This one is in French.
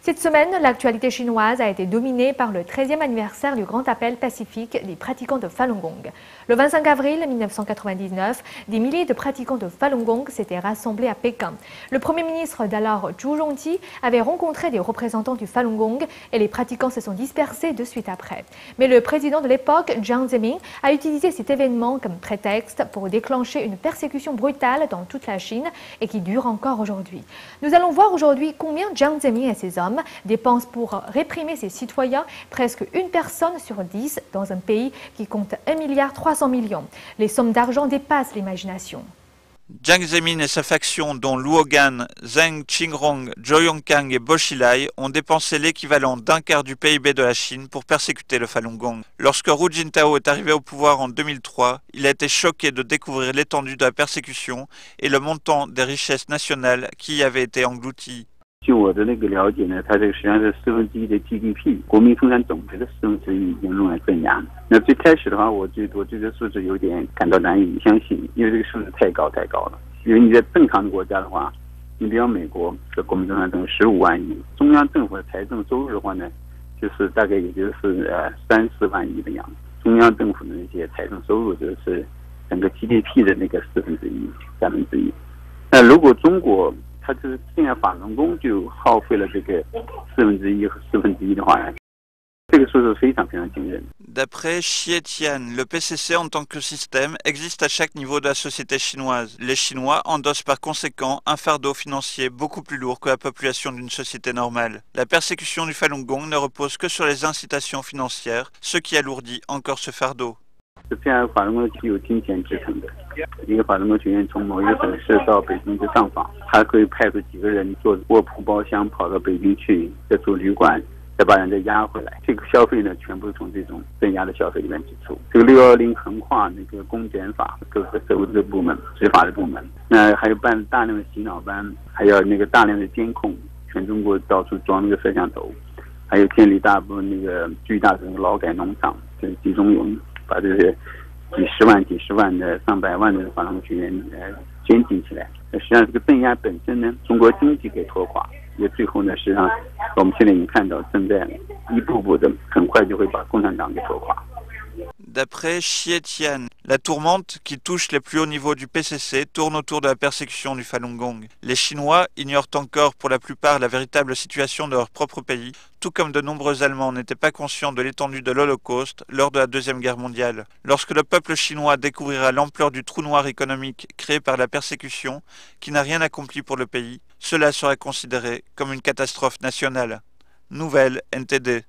Cette semaine, l'actualité chinoise a été dominée par le 13e anniversaire du Grand Appel pacifique des pratiquants de Falun Gong. Le 25 avril 1999, des milliers de pratiquants de Falun Gong s'étaient rassemblés à Pékin. Le Premier ministre d'alors, Zhu Rongji, avait rencontré des représentants du Falun Gong et les pratiquants se sont dispersés de suite après. Mais le président de l'époque, Jiang Zemin, a utilisé cet événement comme prétexte pour déclencher une persécution brutale dans toute la Chine et qui dure encore aujourd'hui. Nous allons voir aujourd'hui combien Jiang Zemin et ses hommes dépensent pour réprimer ses citoyens, presque une personne sur 10 dans un pays qui compte 1,3 milliard. Les sommes d'argent dépassent l'imagination. Jiang Zemin et sa faction, dont Luo Gan, Zheng Qingrong, Zhou Yongkang et Bo Xilai, ont dépensé l'équivalent d'un quart du PIB de la Chine pour persécuter le Falun Gong. Lorsque Hu Jintao est arrivé au pouvoir en 2003, il a été choqué de découvrir l'étendue de la persécution et le montant des richesses nationales qui y avaient été englouties. 据我的了解呢，它这个实际上是1/4的 GDP， 国民生产总值的1/4已经用来镇压。那最开始的话，我对这个数字有点感到难以相信，因为这个数字太高了。因为你在正常的国家的话，你比如美国的国民生产总值15万亿，中央政府的财政收入的话呢，就是大概也就是3-4万亿的样子。中央政府的那些财政收入就是整个 GDP 的那个1/4。那如果中国 它就是现在法轮功就耗费了这个1/4和1/4的话，这个数字非常惊人。D'après Xie Tian, le PCC en tant que système existe à chaque niveau de la société chinoise. Les Chinois endossent par conséquent un fardeau financier beaucoup plus lourd que la population d'une société normale. La persécution du Falun Gong ne repose que sur les incitations financières, ce qui alourdit encore ce fardeau. 现在法轮功是有金钱支撑的，一个法轮功学员从某一个省市到北京去上访，他可以派出几个人坐卧铺包厢跑到北京去，再住旅馆，再把人再押回来。这个消费呢，全部是从这种镇压的消费里面支出。这个610横跨那个公检法各个社会的部门、执法的部门，那还有办大量的洗脑班，还有那个大量的监控，全中国到处装那个摄像头，还有建立大部分那个巨大的劳改农场，就是集中营。 把这些几十万的上百万的法轮功学员监禁起来，实际上这个镇压本身呢，中国经济给拖垮，也最后呢，实际上我们现在已经看到正在一步步的，很快就会把共产党给拖垮。 D'après Xie Tian, la tourmente qui touche les plus hauts niveaux du PCC tourne autour de la persécution du Falun Gong. Les Chinois ignorent encore pour la plupart la véritable situation de leur propre pays, tout comme de nombreux Allemands n'étaient pas conscients de l'étendue de l'Holocauste lors de la Deuxième Guerre mondiale. Lorsque le peuple chinois découvrira l'ampleur du trou noir économique créé par la persécution, qui n'a rien accompli pour le pays, cela sera considéré comme une catastrophe nationale. Nouvelle NTD.